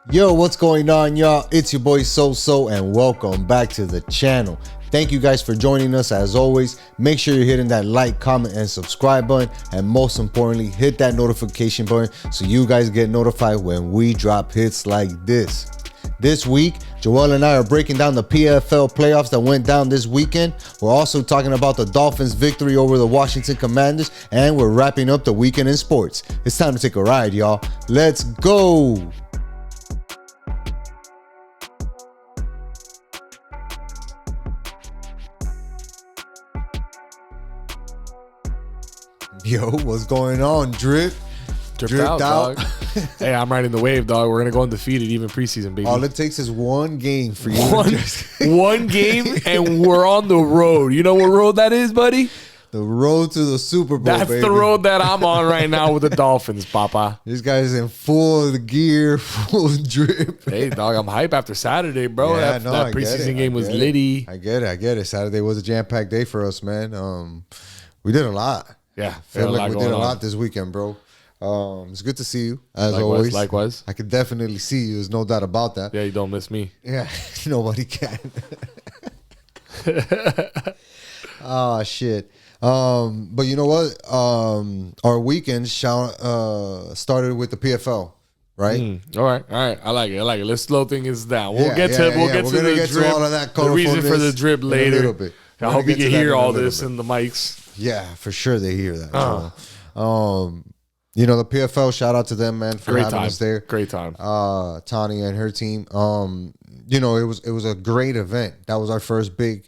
Yo, what's going on, y'all? It's your boy SoSo, and welcome back to the channel. Thank you guys for joining us. As always, make sure you're hitting that like, comment, and subscribe button, and most importantly, hit that notification button so you guys get notified when we drop hits like this. This week, Joel and I are breaking down the PFL playoffs that went down this weekend. We're also talking about the Dolphins' victory over the Washington Commanders, and we're wrapping up the weekend in sports. It's time to take a ride, y'all. Let's go! Yo, what's going on, Drip? Dripped out, dog. Hey, I'm riding the wave, dog. We're going to go undefeated, even preseason, baby. All it takes is one game for you. One game, and we're on the road. You know what road that is, buddy? The road to the Super Bowl, That's baby. the road that I'm on right now with the Dolphins, Papa. This guy's in full gear, full drip. Hey, dog, I'm hype after Saturday, bro. Yeah, that preseason game was litty. I get it. Saturday was a jam-packed day for us, man. We did a lot. Yeah, Feel like we did a lot this weekend, bro. It's good to see you, as always. Likewise. I could definitely see you. There's no doubt about that. Yeah, you don't miss me. Yeah, nobody can. Oh, shit. But you know what? Our weekend started with the PFL, right? All right. I like it. Let's slow things down. We'll get to the drip, all of that the reason for the drip later. A little bit. I hope you can hear all this in the mics. Yeah, for sure they hear that. You know, the PFL, shout out to them, man, for having us there. Great time. Tani and her team. You know, it was a great event. That was our first big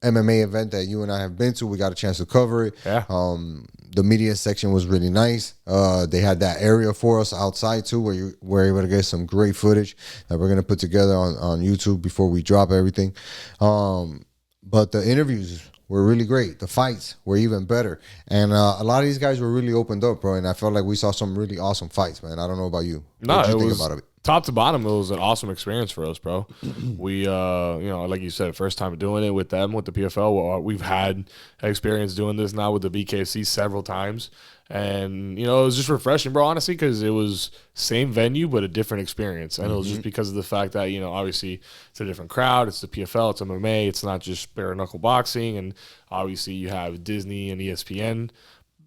MMA event that you and I have been to. We got a chance to cover it. Yeah. The media section was really nice. They had that area for us outside too, where you were able to get some great footage that we're gonna put together on YouTube before we drop everything. But the interviews were really great. The fights were even better. And a lot of these guys were really opened up, bro. And I felt like we saw some really awesome fights, man. I don't know about you. No, what did you think about it? Top to bottom, it was an awesome experience for us, bro. We, you know, like you said, first time doing it with them, with the PFL. We've had experience doing this now with the BKFC several times. And, you know, it was just refreshing, bro, honestly, because it was same venue, but a different experience. And it was just because of the fact that, you know, obviously it's a different crowd. It's the PFL. It's MMA. It's not just bare knuckle boxing. And obviously you have Disney and ESPN,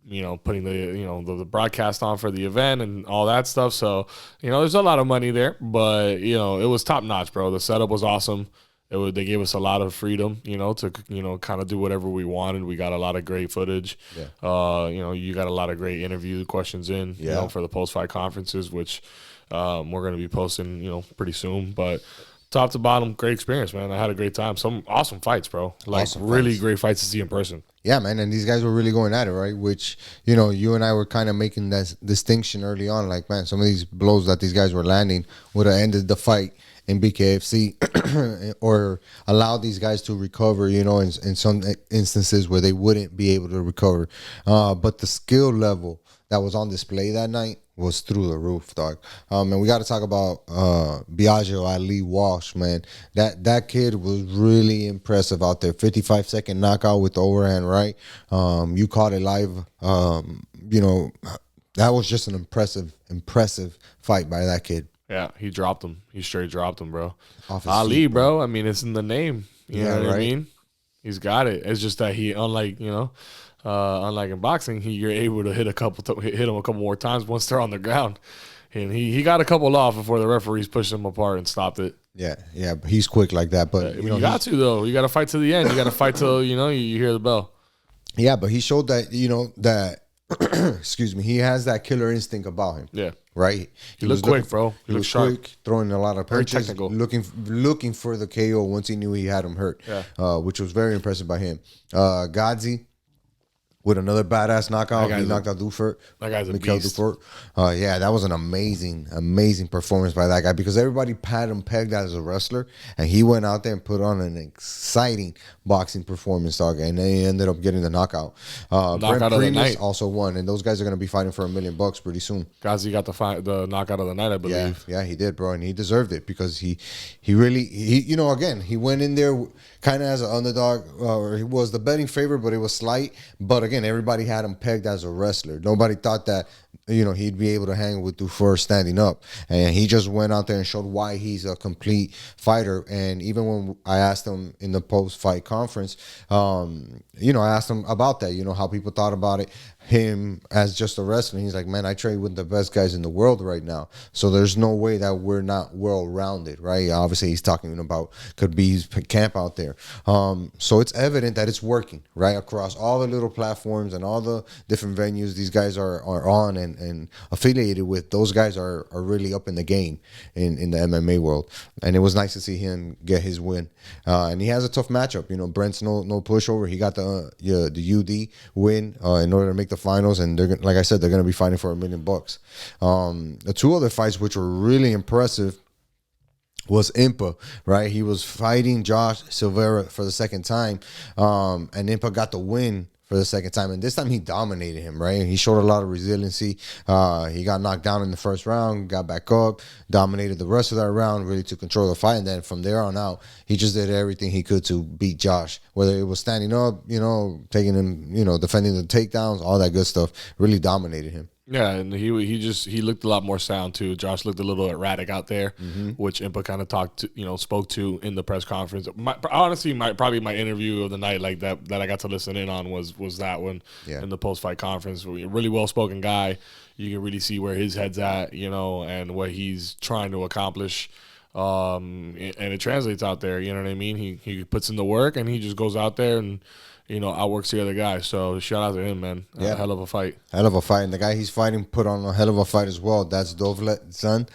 you know, putting the broadcast on for the event and all that stuff. So, you know, there's a lot of money there, but, you know, it was top notch, bro. The setup was awesome. They gave us a lot of freedom, you know, to, you know, kind of do whatever we wanted. We got a lot of great footage. Yeah. You know, you got a lot of great interview questions in, you know, for the post-fight conferences, which we're going to be posting, you know, pretty soon. But top to bottom, great experience, man. I had a great time. Some awesome fights, bro. Like awesome really fights. Great fights to see in person. Yeah, man, and these guys were really going at it, right? Which, you know, you and I were kind of making that distinction early on. Like, man, some of these blows that these guys were landing would have ended the fight in BKFC or allowed these guys to recover, you know, in some instances where they wouldn't be able to recover. But the skill level that was on display that night was through the roof, dog. And we got to talk about Biagio Ali Walsh, man. That kid was really impressive out there. 55-second knockout with the overhand right. You caught it live. You know, that was just an impressive fight by that kid. Yeah, he dropped him. He straight dropped him, bro. Ali, bro. I mean, it's in the name. You know what I mean? He's got it. It's just that he, unlike in boxing, you're able to hit him a couple more times once they're on the ground. And he got a couple off before the referees pushed him apart and stopped it. Yeah, but he's quick like that. But you got to, though. You got to fight to the end. You got to fight till, you know, you hear the bell. Yeah, but he showed that, you know, that excuse me, he has that killer instinct about him. Yeah. Right? He looked quick, bro. He was sharp. Quick, throwing a lot of punches, technical. looking for the KO once he knew he had him hurt, which was very impressive by him. Godzi with another badass knockout. He knocked out Dufert. That guy's a beast. Yeah, that was an amazing performance by that guy because everybody had him pegged as a wrestler, and he went out there and put on an exciting boxing performance, dog, and then he ended up getting the knockout. Knockout of the night. Also won, and those guys are going to be fighting for $1 million pretty soon. Ghazi got the knockout of the night, I believe. Yeah, he did, bro, and he deserved it because he really, you know, again, he went in there kind of as an underdog, or he was the betting favorite, but it was slight. But again, again, everybody had him pegged as a wrestler. Nobody thought that, he'd be able to hang with Dufour standing up. And he just went out there and showed why he's a complete fighter. And even when I asked him in the post-fight conference, I asked him about that, how people thought about it, him as just a wrestler. He's like, man, I train with the best guys in the world right now. So there's no way that we're not well-rounded, right? Obviously, he's talking about Khabib's camp out there. So it's evident that it's working, right? Across all the little platforms and all the different venues these guys are on and affiliated with. Those guys are really up in the game in the MMA world. And it was nice to see him get his win. And he has a tough matchup. Brent's no pushover. He got the UD win in order to make the finals, and they're, like I said, they're going to be fighting for $1 million. The two other fights which were really impressive was Impa, right? He was fighting Josh Silveira for the second time, and Impa got the win for the second time, and this time he dominated him, right? He showed a lot of resiliency. He got knocked down in the first round, got back up, dominated the rest of that round, really took control of the fight, and then from there on out, he just did everything he could to beat Josh, whether it was standing up, taking him, defending the takedowns, all that good stuff, really dominated him. Yeah, and he looked a lot more sound too. Josh looked a little erratic out there, which Impa kind of spoke to in the press conference. Honestly, probably my interview of the night, like that I got to listen in on was that one in the post fight conference. Really well spoken guy. You can really see where his head's at, and what he's trying to accomplish. And it translates out there. You know what I mean? He puts in the work, and he just goes out there and outworks the other guy. So shout out to him, man. Yeah. Hell of a fight. Hell of a fight. And the guy he's fighting put on a hell of a fight as well. That's Dovlet's son.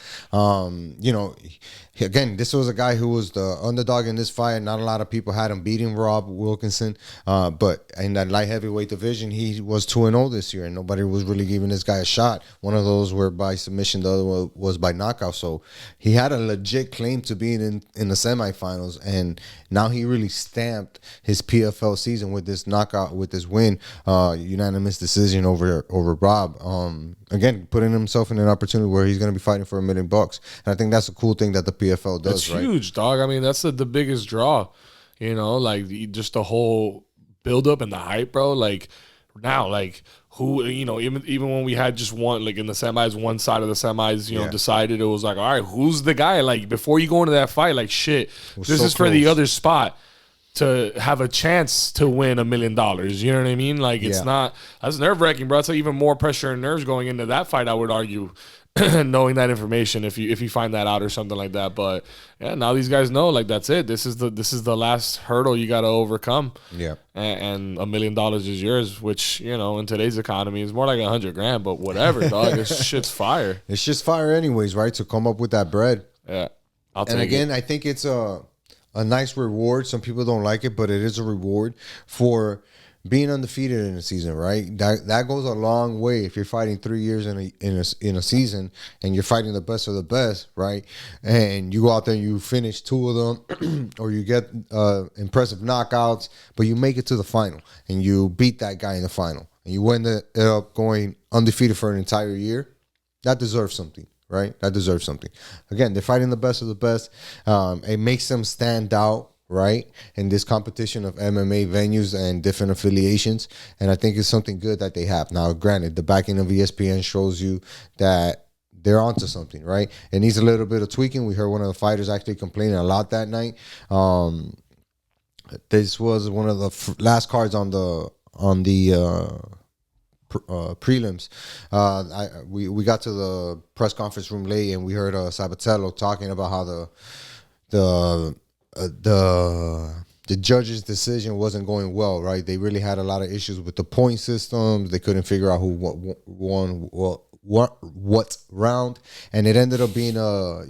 Again, this was a guy who was the underdog in this fight. Not a lot of people had him beating Rob Wilkinson. But in that light heavyweight division, he was 2-0 this year, and nobody was really giving this guy a shot. One of those were by submission, the other one was by knockout. So he had a legit claim to being in the semifinals, and now he really stamped his PFL season with this knockout, with this win, unanimous decision over Rob. Again, putting himself in an opportunity where he's going to be fighting for $1 million. And I think that's a cool thing that the PFL does. That's huge, dog. I mean, that's the biggest draw, like just the whole buildup and the hype, bro. Like now, like who, even when we had just one, like in the semis, one side of the semis, decided, it was like, all right, who's the guy? Like before you go into that fight, like shit, this is for the other spot to have a chance to win $1 million. You know what I mean? Like it's not, that's nerve wracking, bro. It's like even more pressure and nerves going into that fight, I would argue, knowing that information if you find that out or something like that. But yeah, now these guys know, like that's it. This is the last hurdle you got to overcome. Yeah, and $1 million is yours, which in today's economy is more like $100,000. But whatever, dog. This shit's fire. It's just fire, anyways, right? To come up with that bread. Yeah, and again, I think it's a nice reward. Some people don't like it, but it is a reward for being undefeated in a season, right? That goes a long way. If you're fighting 3 years in a season and you're fighting the best of the best, right? And you go out there and you finish 2 of them, or you get impressive knockouts, but you make it to the final and you beat that guy in the final, and you end up going undefeated for an entire year. That deserves something. Right? That deserves something. Again, they're fighting the best of the best. It makes them stand out, right, in this competition of MMA venues and different affiliations. And I think it's something good that they have. Now, granted, the backing of ESPN shows you that they're onto something, right? It needs a little bit of tweaking. We heard one of the fighters actually complaining a lot that night. This was one of the last cards on the prelims. We got to the press conference room late, and we heard Sabatello talking about how the judge's decision wasn't going well, right? They really had a lot of issues with the point systems. They couldn't figure out who won what round, and it ended up being a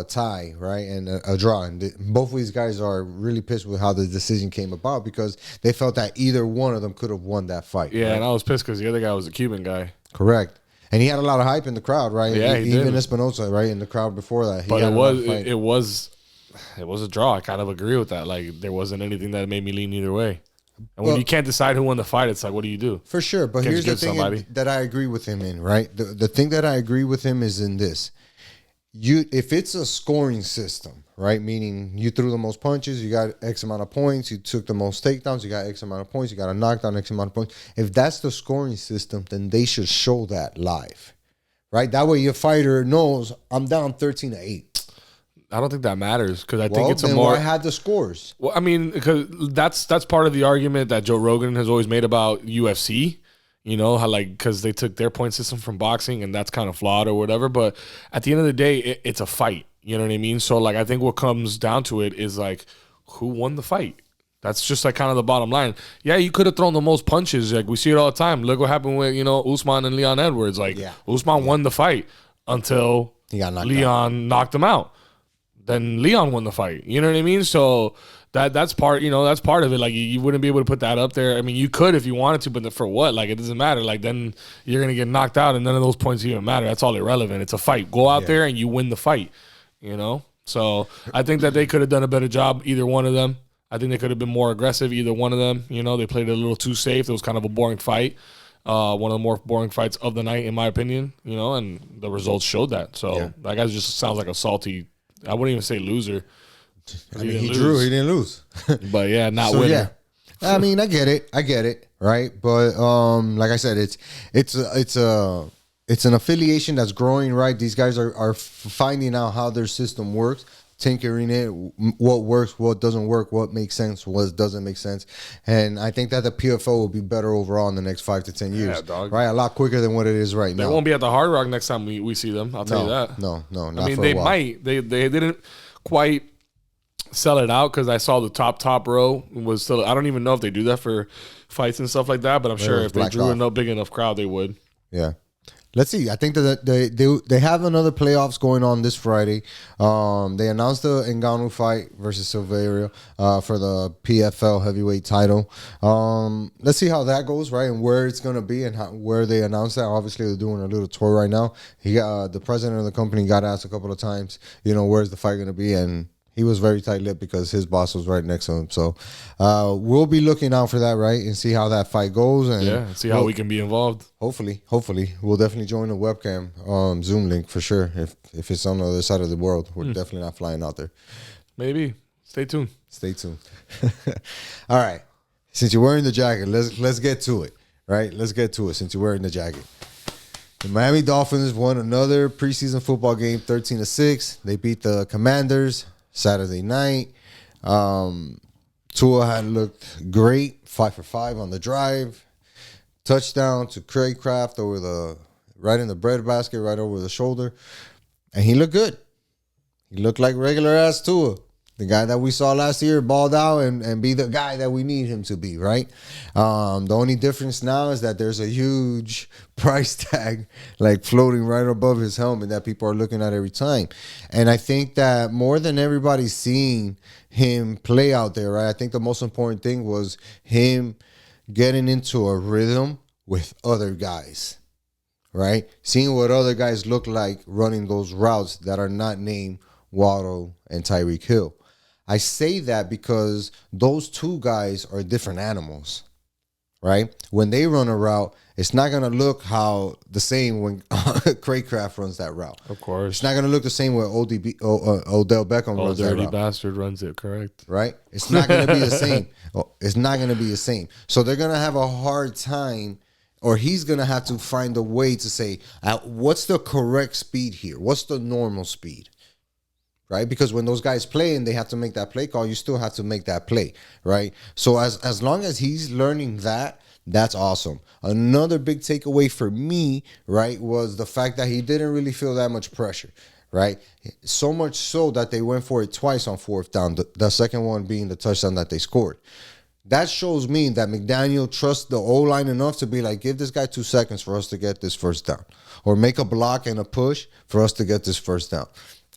tie, right, and a draw. And both of these guys are really pissed with how the decision came about, because they felt that either one of them could have won that fight. Yeah, right? And I was pissed because the other guy was a Cuban guy. Correct. And he had a lot of hype in the crowd, right? Yeah, even Espinosa, right, in the crowd before that. But it was a draw. I kind of agree with that. Like, there wasn't anything that made me lean either way. And when you can't decide who won the fight, it's like, what do you do? For sure. But here's the thing that I agree with him in, right? The thing that I agree with him is in this. If it's a scoring system, right? Meaning you threw the most punches, you got X amount of points. You took the most takedowns, you got X amount of points. You got a knockdown, X amount of points. If that's the scoring system, then they should show that live, right? That way your fighter knows I'm down 13-8. I don't think that matters because I think Well, it's a then more. why had the scores? Well, I mean, because that's part of the argument that Joe Rogan has always made about UFC. You know how because they took their point system from boxing and that's kind of flawed or whatever. But at the end of the day, it's a fight. You know what I mean? So I think what comes down to it is who won the fight. That's just kind of the bottom line. Yeah, you could have thrown the most punches. We see it all the time. Look what happened with Usman and Leon Edwards. Usman won the fight until He got knocked Leon knocked him out. Then Leon won the fight. You know what I mean? So that's part, that's part of it. You wouldn't be able to put that up there. I mean, you could if you wanted to, but for what? It doesn't matter. Then you're going to get knocked out and none of those points even matter. That's all irrelevant. It's a fight. Go out there and you win the fight, So I think that they could have done a better job, either one of them. I think they could have been more aggressive, either one of them. They played it a little too safe. It was kind of a boring fight. One of the more boring fights of the night, in my opinion, and the results showed that. So that guy just sounds like a salty, I wouldn't even say loser. I mean, he drew, he didn't lose. But yeah, not winner. Yeah. I mean, I get it, right? But like I said, it's an affiliation that's growing, right? These guys are finding out how their system works, tinkering it, what works, what doesn't work, what makes sense, what doesn't make sense. And I think that the PFL will be better overall in the next 5 to 10 years. Dog. Right? A lot quicker than what it is right now. They won't be at the Hard Rock next time we see them. I'll tell you that. No, not I mean, for they a while. might. They didn't quite sell it out because I saw the top row was still. I don't even know if they do that for fights and stuff like that, but I'm sure if they drew a big enough crowd, they would. Yeah. Let's see. I think that they have another playoffs going on this Friday. They announced the Ngannou fight versus Silveira for the PFL heavyweight title. Let's see how that goes, right, and where it's gonna be and where they announced that. Obviously, they're doing a little tour right now. The president of the company got asked a couple of times, where's the fight gonna be, and he was very tight-lipped because his boss was right next to him. So we'll be looking out for that, right, and see how that fight goes. And see how we can be involved. Hopefully. We'll definitely join the webcam Zoom link for sure. If it's on the other side of the world, we're definitely not flying out there. Maybe. Stay tuned. All right. Since you're wearing the jacket, let's get to it, right? Let's get to it since you're wearing the jacket. The Miami Dolphins won another preseason football game, 13-6. They beat the Commanders Saturday night. Tua had looked great, 5 for 5 on the drive. Touchdown to Craig Kraft right in the breadbasket, right over the shoulder. And he looked good. He looked like regular ass Tua. The guy that we saw last year balled out and be the guy that we need him to be, right? The only difference now is that there's a huge price tag floating right above his helmet that people are looking at every time. And I think that more than everybody's seeing him play out there, right? I think the most important thing was him getting into a rhythm with other guys, right? Seeing what other guys look like running those routes that are not named Waddle and Tyreek Hill. I say that because those two guys are different animals, right? When they run a route, it's not going to look the same when Craig Kraft runs that route. Of course. It's not going to look the same when Odell Beckham runs that route. Dirty bastard runs it, correct. Right? It's not going to be the same. It's not going to be the same. So they're going to have a hard time, or he's going to have to find a way to say, what's the correct speed here? What's the normal speed? Right? Because when those guys play and they have to make that play call, you still have to make that play, right? So as long as he's learning that, that's awesome. Another big takeaway for me, right, was the fact that he didn't really feel that much pressure, right? So much so that they went for it twice on fourth down, the second one being the touchdown that they scored. That shows me that McDaniel trusts the O-line enough to be like, give this guy 2 seconds for us to get this first down, or make a block and a push for us to get this first down.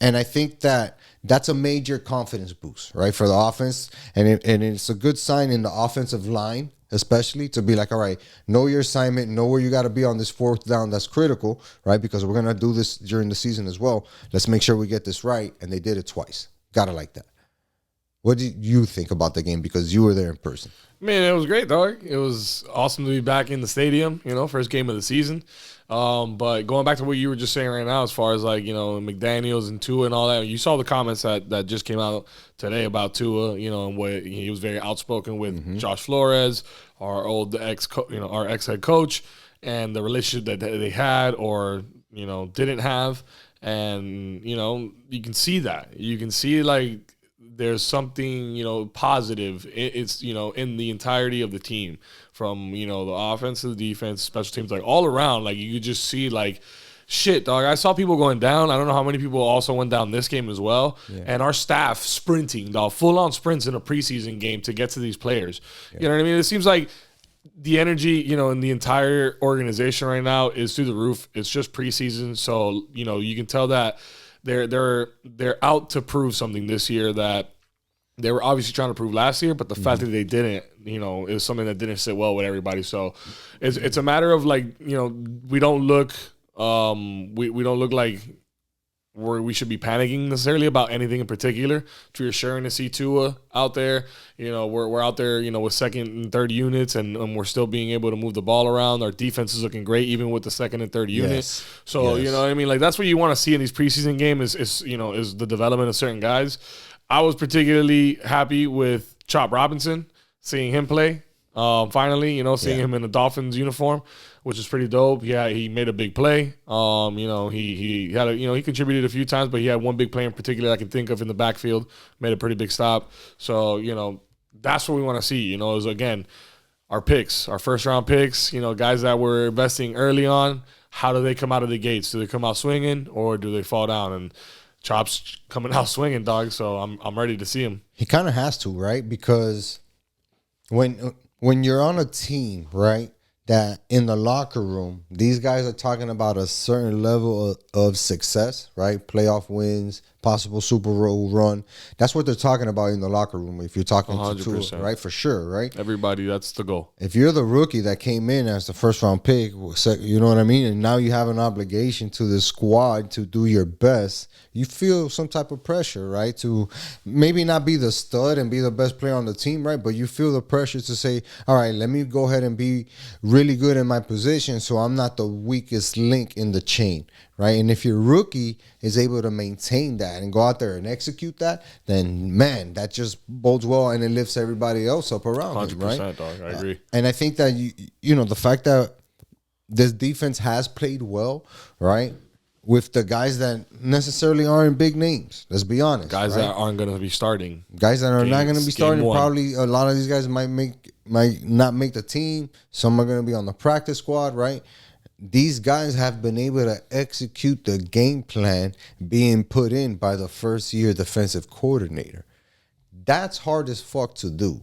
And I think that that's a major confidence boost, right, for the offense. And it's a good sign in the offensive line, especially, to be like, all right, know your assignment, know where you got to be on this fourth down. That's critical, right, because we're going to do this during the season as well. Let's make sure we get this right. And they did it twice. Got to like that. What did you think about the game because you were there in person? Man, it was great, dog. It was awesome to be back in the stadium, first game of the season. But going back to what you were just saying right now, as far as like, McDaniels and Tua and all that, you saw the comments that just came out today about Tua, and what he was very outspoken with Josh Flores, our old our ex head coach, and the relationship that they had or, didn't have. And, you can see that. You can see like there's something, positive. It's, in the entirety of the team from, the offense to the defense, special teams, like all around. Like you could just see like, shit, dog. I saw people going down. I don't know how many people also went down this game as well. Yeah. And our staff sprinting, dog, full-on sprints in a preseason game to get to these players. Yeah. You know what I mean? It seems like the energy, in the entire organization right now is through the roof. It's just preseason. So, you can tell that they're out to prove something this year that they were obviously trying to prove last year, but the fact that they didn't, is something that didn't sit well with everybody. So it's a matter of like, we don't look we don't look like we should be panicking necessarily about anything in particular. It's reassuring to see Tua out there. We're out there, with second and third units, and we're still being able to move the ball around. Our defense is looking great, even with the second and third unit. Yes. So, you know what I mean? Like, that's what you want to see in these preseason games is the development of certain guys. I was particularly happy with Chop Robinson, seeing him play. Finally, seeing him in the Dolphins uniform, which is pretty dope. Yeah, he made a big play. He had he contributed a few times, but he had one big play in particular I can think of in the backfield, made a pretty big stop. So, that's what we want to see, is again, our picks, our first round picks, guys that we're investing early on. How do they come out of the gates? Do they come out swinging or do they fall down? And Chop's coming out swinging, dog. So I'm ready to see him. He kind of has to, right? Because when you're on a team, right, that in the locker room, these guys are talking about a certain level of success, right? Playoff wins, possible Super Bowl run. That's what they're talking about in the locker room. If you're talking 100%. To Tua, right? For sure, right? Everybody, that's the goal. If you're the rookie that came in as the first round pick, you know what I mean? And now you have an obligation to the squad to do your best. You feel some type of pressure, right? To maybe not be the stud and be the best player on the team, right? But you feel the pressure to say, all right, let me go ahead and be really good in my position so I'm not the weakest link in the chain, right? And if your rookie is able to maintain that and go out there and execute that, then, man, that just bodes well and it lifts everybody else up around him, right? 100%, dog. I agree. And I think that, the fact that this defense has played well, right, with the guys that necessarily aren't big names. Let's be honest. Guys right? that aren't going to be starting. Guys that are not going to be starting. Probably a lot of these guys might not make the team. Some are going to be on the practice squad, right? These guys have been able to execute the game plan being put in by the first-year defensive coordinator. That's hard as fuck to do,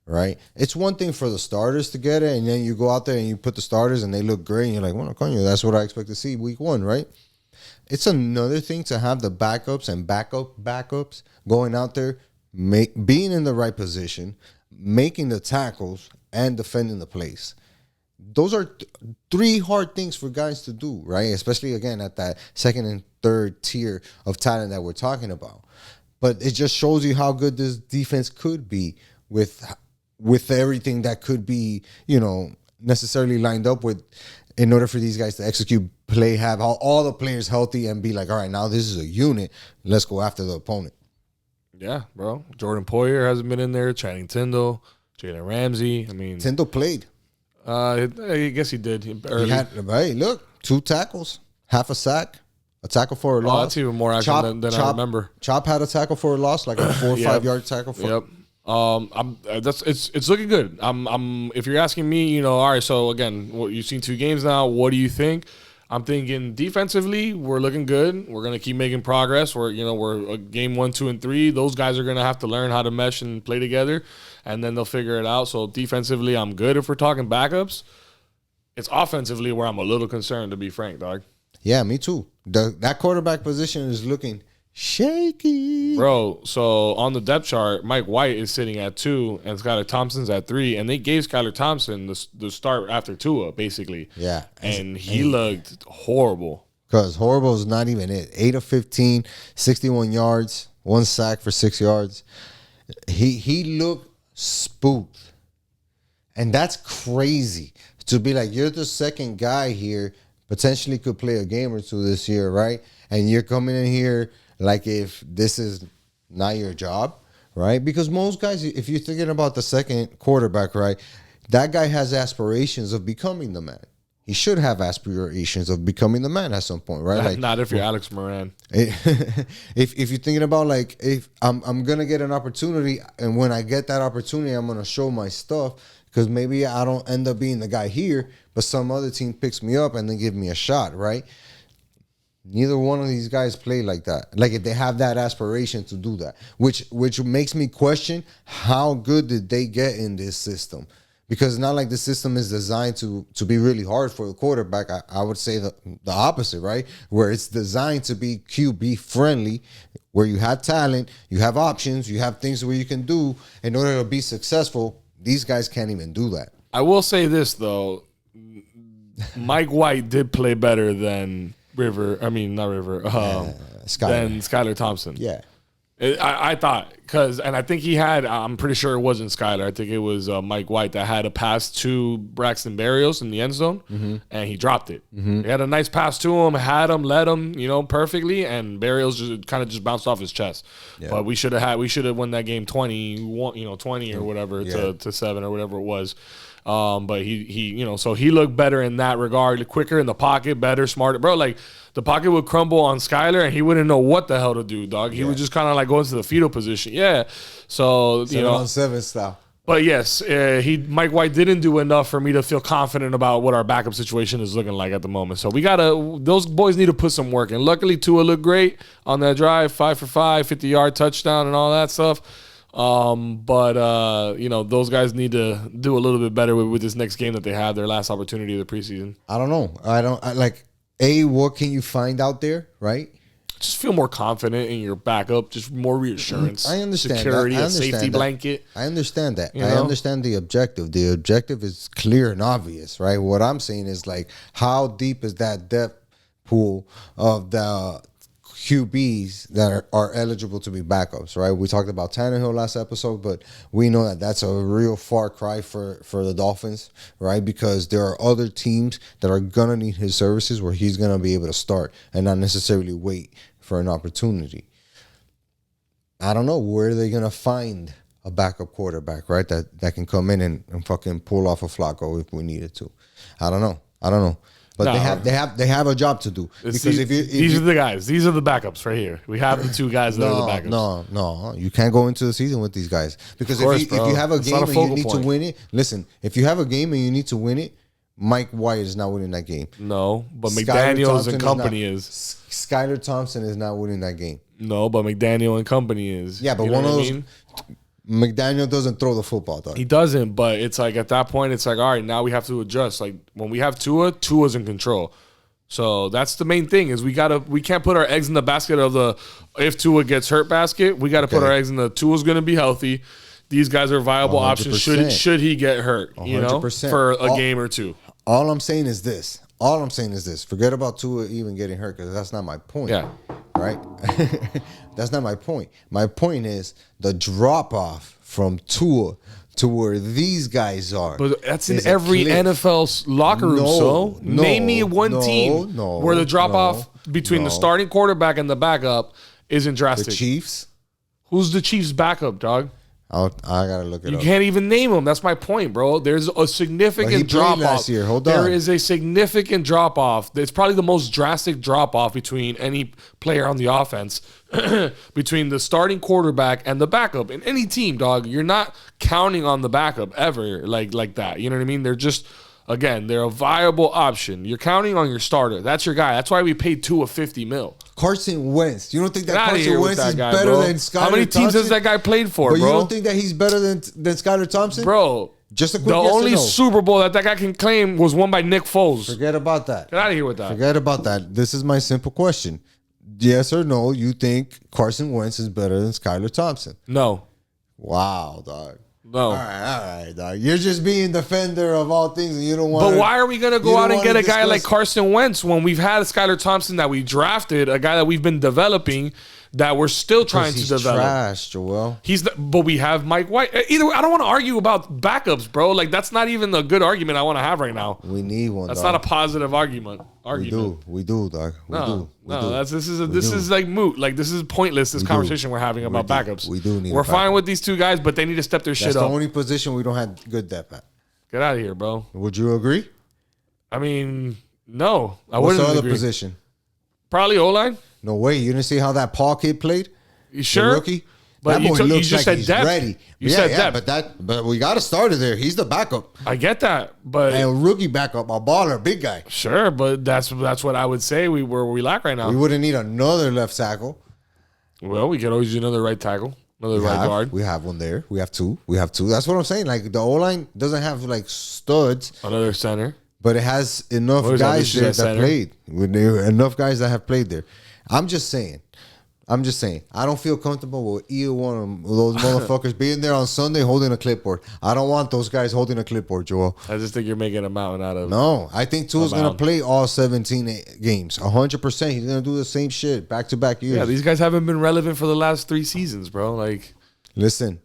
right? It's one thing for the starters to get it, and then you go out there and you put the starters and they look great, and you're like, well, that's what I expect to see week one, right? It's another thing to have the backups and backups going out there, being in the right position, making the tackles, and defending the place. Those are three hard things for guys to do, right? Especially, again, at that second and third tier of talent that we're talking about. But it just shows you how good this defense could be with everything that could be, necessarily lined up with in order for these guys to execute, play, have all the players healthy and be like, all right, now this is a unit. Let's go after the opponent. Yeah, bro. Jordan Poyer hasn't been in there. Channing Tindall, Jalen Ramsey. I mean, Tindall played. I guess he did early. He had, right, look, 2 tackles, half a sack, a tackle for a loss. That's even more action than I remember. Chop had a tackle for a loss, like a 4 or 5 yard tackle for. Yep. It's looking good. If you're asking me, all right. So again, you've seen 2 games now. What do you think? I'm thinking defensively, we're looking good. We're gonna keep making progress. We're game 1, 2, and 3. Those guys are gonna have to learn how to mesh and play together, and then they'll figure it out. So defensively, I'm good. If we're talking backups, it's offensively where I'm a little concerned, to be frank, dog. Yeah, me too. That quarterback position is looking shaky, bro. So on the depth chart, Mike White is sitting at 2 and Skylar Thompson's at 3, and they gave Skylar Thompson the start after Tua, basically. Yeah, and he looked horrible. Because horrible is not even it. 8 of 15, 61 yards, 1 sack for 6 yards. He looked spooked. And that's crazy to be like, you're the second guy here, potentially could play a game or two this year, right? And you're coming in here like if this is not your job, right? Because most guys, if you're thinking about the second quarterback, right, that guy has aspirations of becoming the man. He should have aspirations of becoming the man at some point, right? Not if you're Alex Moran. If you're thinking about like, if I'm gonna get an opportunity, and when I get that opportunity, I'm gonna show my stuff, because maybe I don't end up being the guy here, but some other team picks me up and they give me a shot, right? Neither one of these guys play like that. Like if they have that aspiration to do that, which makes me question how good did they get in this system. Because it's not like the system is designed to be really hard for the quarterback. I would say the opposite, right? Where it's designed to be QB friendly, where you have talent, you have options, you have things where you can do in order to be successful. These guys can't even do that. I will say this, though. Mike White did play better than than Skylar Thompson. Yeah. I thought, and I think I'm pretty sure it wasn't Skylar. I think it was Mike White that had a pass to Braxton Berrios in the end zone, and he dropped it. He had a nice pass to him, led him, perfectly, and Berrios just bounced off his chest. Yeah. But we should have won that game 20 or whatever to 7 or whatever it was. But he so he looked better in that regard, quicker in the pocket, better, smarter, bro. Like the pocket would crumble on Skylar, and he wouldn't know what the hell to do, dog. He would just kind of like go into the fetal position. Yeah, so 7-on-7 style. But yes, Mike White didn't do enough for me to feel confident about what our backup situation is looking like at the moment. So those boys need to put some work in. Luckily, Tua looked great on that drive, 5 for 5, 50-yard touchdown, and all that stuff. But those guys need to do a little bit better with this next game that they have, their last opportunity of the preseason. I don't know. What can you find out there, right? Just feel more confident in your backup, just more reassurance. I understand security, that. A safety blanket. I understand that. I understand the objective. The objective is clear and obvious, right? What I'm saying is like, how deep is that depth pool of the QBs that are eligible to be backups, right? We talked about Tannehill last episode, but we know that that's a real far cry for the Dolphins, right? Because there are other teams that are going to need his services where he's going to be able to start and not necessarily wait for an opportunity. I don't know. Where are they going to find a backup quarterback, right? That can come in and fucking pull off a Flacco if we needed to. I don't know. But they have a job to do, because these are the guys. These are the backups right here. We have the two guys that are the backups. No, you can't go into the season with these guys, because if you have a game and you need to win it, listen. If you have a game and you need to win it, Mike White is not winning that game. No, but McDaniels and company is. Skylar Thompson is not winning that game. No, but McDaniel and company is. Yeah, but one of those. McDaniel doesn't throw the football, though. He doesn't, but it's like at that point, it's like, all right, now we have to adjust. Like when we have Tua's in control. So that's the main thing is we can't put our eggs in the basket of if Tua gets hurt basket. We got to put our eggs in the Tua's going to be healthy. These guys are viable 100%. Options. Should he get hurt? 100%. For a game or two. All I'm saying is this. Forget about Tua even getting hurt, because that's not my point. Yeah. Right? That's not my point. My point is the drop-off from Tua to where these guys are. But that's in every NFL locker room, name me one team where the drop-off between the starting quarterback and the backup isn't drastic. The Chiefs? Who's the Chiefs' backup, dog? I gotta look it up. You can't even name them. That's my point, bro. There's a significant drop off last year. Hold on. There is a significant drop off. It's probably the most drastic drop off between any player on the offense, between the starting quarterback and the backup in any team, dog. You're not counting on the backup ever like that. You know what I mean? They're just. Again, they're a viable option. You're counting on your starter. That's your guy. That's why we paid Tua $50 million. Carson Wentz. You don't think that Carson Wentz is better than Skylar Thompson? How many teams has that guy played for, bro? You don't think that he's better than Skylar Thompson? Bro, just a quick the only Super Bowl that guy can claim was won by Nick Foles. Forget about that. Get out of here with that. Forget about that. This is my simple question. Yes or no, you think Carson Wentz is better than Skylar Thompson? No. Wow, dog. No. All right, dog. You're just being defender of all things, and you don't want. But why are we gonna go out and get a guy like Carson Wentz when we've had Skylar Thompson that we drafted, a guy that we've been developing, that we're still trying to develop. Trash, Joel. But we have Mike White. Either way, I don't want to argue about backups, bro. Like that's not even the good argument I want to have right now. We need one. That's dog. not a positive argument. We do, dog. We do. This is like moot. Like this is pointless. This conversation we're having about backups. We do need. We're fine with these two guys, but they need to step their shit up. That's the only position we don't have good depth at. Get out of here, bro. Would you agree? I mean, no. What's the other position? Probably O-line. No way. You didn't see how that Paul kid played? You sure? The rookie? But that boy you looks just like said he's depth. ready. You said depth. But we got a starter there. He's the backup. I get that, but and a rookie backup, a baller, big guy. Sure, but that's what I would say we lack right now. We wouldn't need another left tackle. Well, we could always do another right tackle, right guard. We have one there. We have two. That's what I'm saying. Like the O-line doesn't have like studs. Another center. But it has enough guys there that played. Enough guys that have played there. I'm just saying. I don't feel comfortable with either one of those motherfuckers being there on Sunday holding a clipboard. I don't want those guys holding a clipboard, Joel. I just think you're making a mountain out of. No, I think Tua's going to play all 17 games. 100%. He's going to do the same shit back-to-back years. Yeah, these guys haven't been relevant for the last 3 seasons, bro. Like, Listen.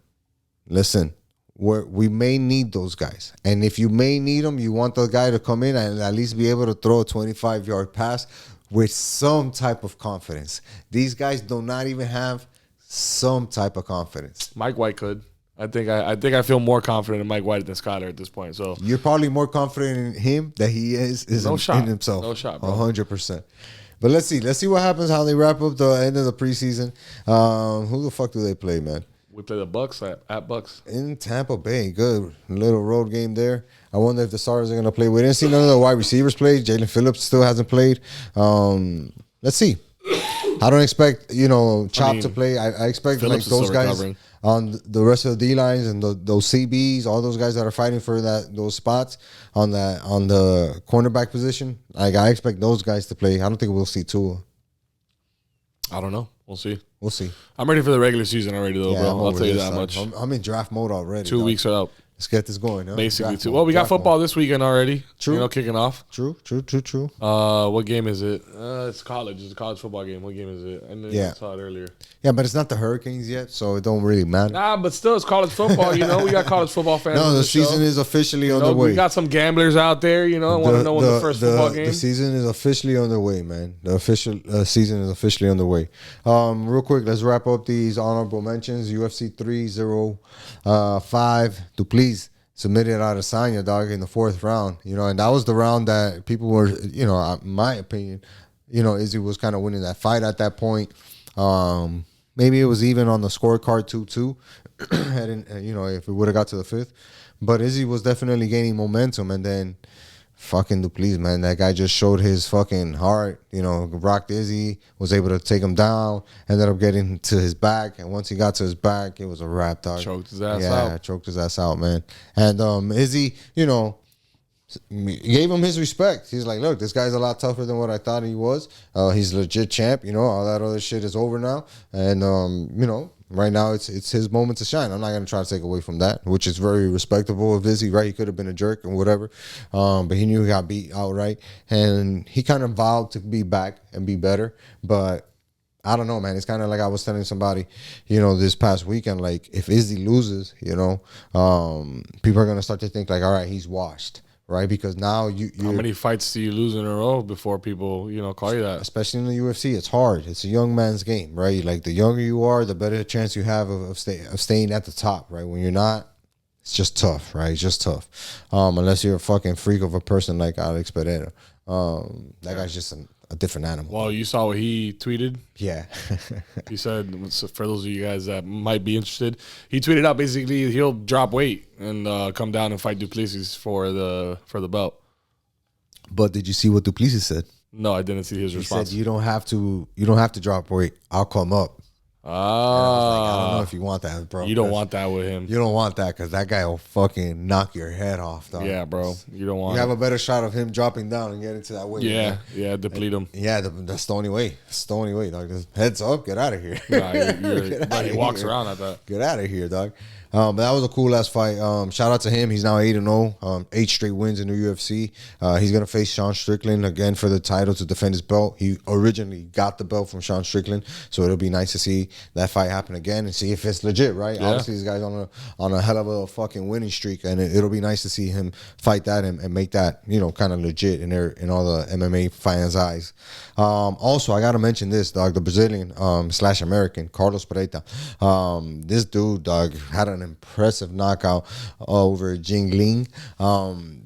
We may need those guys. And if you may need them, you want the guy to come in and at least be able to throw a 25-yard pass with some type of confidence. These guys do not even have some type of confidence. Mike White could. I think I feel more confident in Mike White than Skyler at this point. So you're probably more confident in him than he is in himself. No shot, bro. 100%. But let's see what happens, how they wrap up the end of the preseason. Who the fuck do they play, man? We play the Bucks at Bucks. In Tampa Bay. Good little road game there. I wonder if the starters are going to play. We didn't see none of the wide receivers play. Jalen Phillips still hasn't played. Let's see. I don't expect, Chop to play. I expect Phillips like those guys recovering on the rest of the D-lines and those CBs, all those guys that are fighting for those spots on the cornerback position. Like I expect those guys to play. I don't think we'll see Tua. I don't know. We'll see. I'm ready for the regular season already, though, bro. I'll tell you that much. I'm in draft mode already. 2 weeks are out. Let's get this going. Huh? Basically, too. Well, we got football this weekend already. True. Kicking off. True. What game is it? It's college. It's a college football game. What game is it? I saw it earlier. Yeah, but it's not the Hurricanes yet, so it don't really matter. Nah, but still, it's college football. We got college football fans. No, the season is officially underway. We got some gamblers out there. Want to know when the first football game. The season is officially underway, man. The official season is officially underway. Real quick, let's wrap up these honorable mentions. UFC 305 Duplessis submitted Adesanya, dog, in the 4th round. And that was the round that people were, in my opinion, Izzy was kind of winning that fight at that point. Maybe it was even on the scorecard 2-2, if it would have got to the 5th. But Izzy was definitely gaining momentum, and then fucking Duplessis, man, that guy just showed his fucking heart. Rocked Izzy, was able to take him down, ended up getting to his back, and once he got to his back, it was a wrap, dog. Choked his ass out. Yeah, choked his ass out, man. And Izzy, gave him his respect. He's like, look, this guy's a lot tougher than what I thought he was. He's legit champ. All that other shit is over now. And, right now it's his moment to shine. I'm not going to try to take away from that, which is very respectable of Izzy, right? He could have been a jerk and whatever. But he knew he got beat outright. And he kind of vowed to be back and be better. But I don't know, man. It's kind of like I was telling somebody, this past weekend, like if Izzy loses, people are going to start to think like, all right, he's washed. Right, because now how many fights do you lose in a row before people, call you that? Especially in the UFC, it's hard. It's a young man's game, right? Like the younger you are, the better chance you have of staying at the top, right? When you're not, it's just tough, right? It's just tough. Unless you're a fucking freak of a person like Alex Pereira. That guy's just a different animal. Well, you saw what he tweeted? Yeah. He said, for those of you guys that might be interested, he tweeted out basically he'll drop weight and come down and fight Duplessis for the belt. But did you see what Duplessis said? No, I didn't see his response. He said you don't have to drop weight. I'll come up. I don't know if you want that, bro. You don't want that with him. You don't want that because that guy will fucking knock your head off, dog. Yeah, bro. You don't want. You have a better shot of him dropping down and getting to that weight. Yeah, deplete him. Yeah, that's the only way. It's the only way, dog. Just heads up, get out of here. Nah, he walks around like that. Get out of here, dog. But that was a cool ass fight. Shout out to him. He's now 8-0, 8 straight wins in the UFC. He's gonna face Sean Strickland again for the title to defend his belt. He originally got the belt from Sean Strickland, so it'll be nice to see that fight happen again and see if it's legit, right? Yeah. Obviously, this guy's on a hell of a fucking winning streak, and it'll be nice to see him fight that and make that, you know, kind of legit in all the MMA fans' eyes. Also, I gotta mention this, dog. The Brazilian / American Carlos Pereira. This dude, dog, had an impressive knockout over Jingling.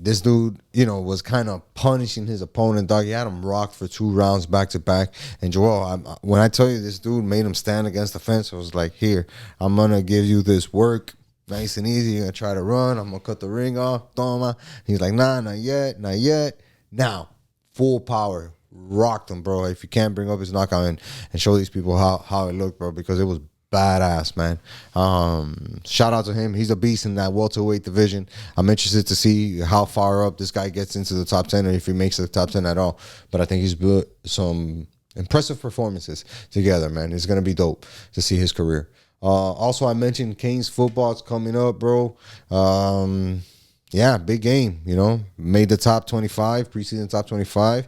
This dude, you know, was kind of punishing his opponent, dog. He had him rocked for 2 rounds back to back. And Joel, when I tell you this dude made him stand against the fence, I was like, here, I'm gonna give you this work. Nice and easy. You're gonna try to run. I'm gonna cut the ring off. Toma. He's like, nah, not yet, not yet. Now, full power. Rocked him, bro. If you can't bring up his knockout and show these people how it looked, bro, because it was badass, man. Shout out to him. He's a beast in that welterweight division. I'm interested to see how far up this guy gets into the top 10 or if he makes the top 10 at all. But I think he's built some impressive performances together, man. It's going to be dope to see his career. Also, I mentioned Canes football's coming up, bro. Yeah, big game, you know. Made the top 25, preseason top 25,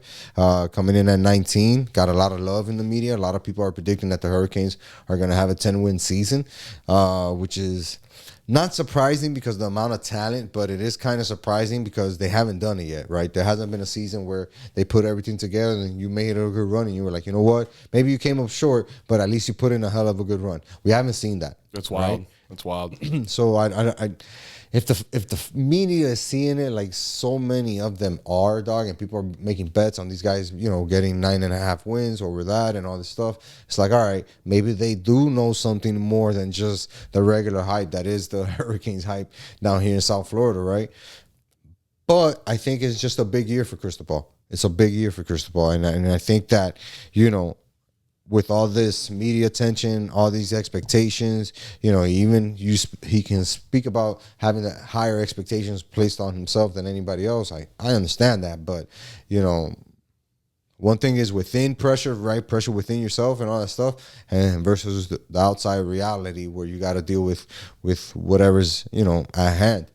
coming in at 19. Got a lot of love in the media. A lot of people are predicting that the Hurricanes are going to have a 10-win season, which is not surprising because of the amount of talent, but it is kind of surprising because they haven't done it yet, right? There hasn't been a season where they put everything together and you made a good run and you were like, you know what? Maybe you came up short, but at least you put in a hell of a good run. We haven't seen that. That's wild. Right? That's wild. So if the media is seeing it, like so many of them are, dog, and people are making bets on these guys, you know, getting 9.5 wins over that and all this stuff, it's like, all right, maybe they do know something more than just the regular hype that is the Hurricanes hype down here in South Florida, right? But I think it's just a big year for Cristobal. It's a big year for Cristobal, and I think that, you know, with all this media attention, all these expectations, you know, even he can speak about having the higher expectations placed on himself than anybody else. I understand that, but, you know, one thing is within pressure, right? Pressure within yourself and all that stuff, and versus the outside reality where you got to deal with whatever's, you know, at hand.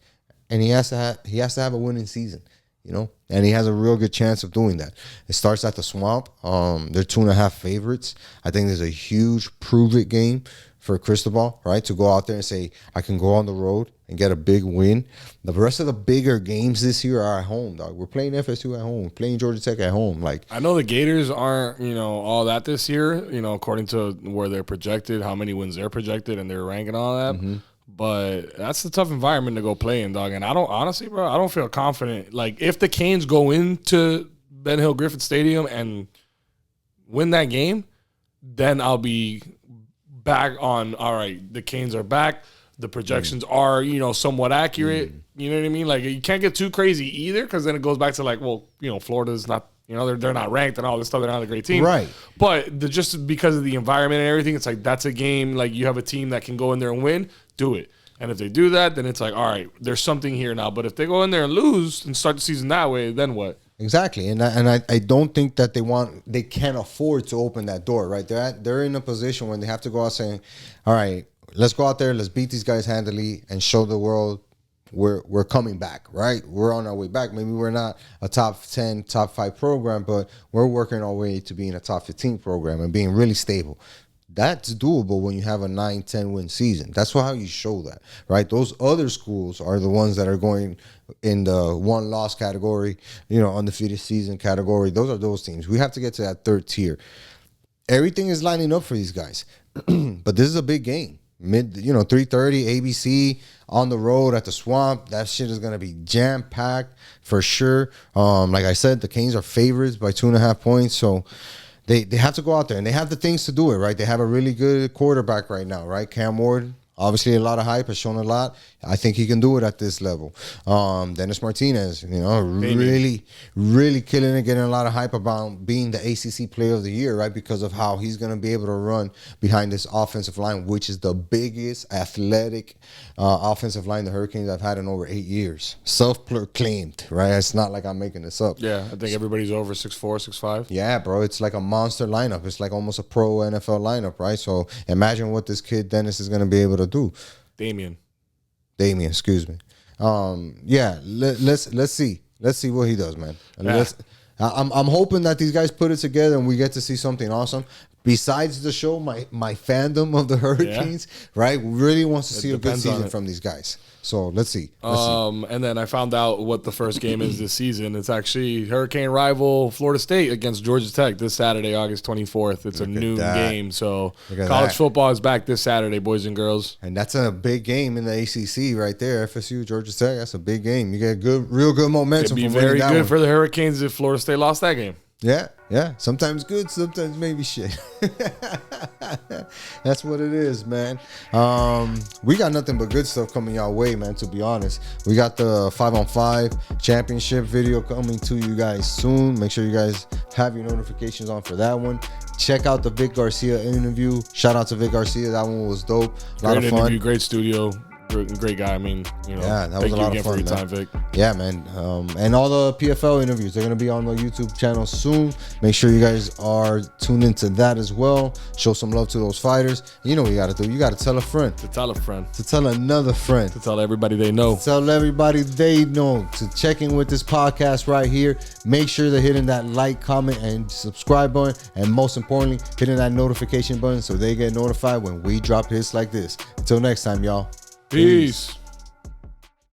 And he has to have a winning season. You know, and he has a real good chance of doing that. It starts at the Swamp. They're 2.5 favorites. I think there's a huge prove-it game for Cristobal, right? To go out there and say, I can go on the road and get a big win. The rest of the bigger games this year are at home, dog. We're playing FSU at home. We're playing Georgia Tech at home. Like, I know the Gators aren't, you know, all that this year, you know, according to where they're projected, how many wins they're projected, and their rank and all that. Mm-hmm. But that's a tough environment to go play in, dog. And I don't, honestly, bro, I don't feel confident. Like, if the Canes go into Ben Hill Griffin Stadium and win that game, then I'll be back on, all right, the Canes are back. The projections are, you know, somewhat accurate. You know what I mean? Like, you can't get too crazy either, because then it goes back to, like, well, you know, Florida's not, you know, they're not ranked and all this stuff. They're not a great team. Right. But just because of the environment and everything, it's like, that's a game, like, you have a team that can go in there and win, do it. And if they do that, then it's like, all right, there's something here now. But if they go in there and lose and start the season that way, then what? Exactly, and I don't think that they can't afford to open that door, right? They're in a position when they have to go out saying, all right, let's go out there, let's beat these guys handily and show the world we're coming back, right? We're on our way back. Maybe we're not a top 10, top 5 program, but we're working our way to being a top 15 program and being really stable. That's doable when you have a 9-10 win season. That's how you show that, right? Those other schools are the ones that are going in the one loss category, you know, undefeated season category. Those are those teams. We have to get to that third tier. Everything is lining up for these guys, but this is a big game. 3:30 ABC on the road at the Swamp. That shit is gonna be jam packed for sure. Like I said, the Canes are favorites by 2.5 points, so. They have to go out there, and they have the things to do it, right? They have a really good quarterback right now, right? Cam Ward, obviously a lot of hype, has shown a lot. I think he can do it at this level. Dennis Martinez, you know, really killing it, getting a lot of hype about being the ACC Player of the Year, right? Because of how he's going to be able to run behind this offensive line, which is the biggest athletic offensive line the Hurricanes have had in over 8 years. Self-proclaimed, right? It's not like I'm making this up. Yeah, I think everybody's over 6'4", 6'5". Yeah, bro. It's like a monster lineup. It's like almost a pro NFL lineup, right? So imagine what this kid Dennis is going to be able to do. Damian. Damien, excuse me. Yeah, let's see. Let's see what he does, man. I'm hoping that these guys put it together and we get to see something awesome. Besides the show, my fandom of the Hurricanes, right, really wants to see a good season from these guys. So let's see. And then I found out what the first game is this season. It's actually Hurricane rival Florida State against Georgia Tech this Saturday, August 24th. It's a noon game. So college football is back this Saturday, boys and girls. And that's a big game in the ACC right there. FSU, Georgia Tech, that's a big game. You get real good momentum. It'd be very good for the Hurricanes if Florida State lost that game. Yeah. Sometimes good, sometimes maybe shit. That's what it is, man. We got nothing but good stuff coming our way, man, to be honest. We got the 5-on-5 championship video coming to you guys soon. Make sure you guys have your notifications on for that one. Check out the Vic Garcia interview. Shout out to Vic Garcia. That one was dope. A lot of fun. Interview, great studio. Great guy. I mean, that was a lot of fun, man. Time, Vic. Yeah, man. And all the PFL interviews, they're going to be on the YouTube channel soon. Make sure you guys are tuned into that as well. Show some love to those fighters. You know what you got to do. You got to tell a friend. To tell a friend. To tell another friend. To tell everybody they know. To tell everybody they know. To check in with this podcast right here. Make sure they're hitting that like, comment, and subscribe button. And most importantly, hitting that notification button so they get notified when we drop hits like this. Until next time, y'all. Peace.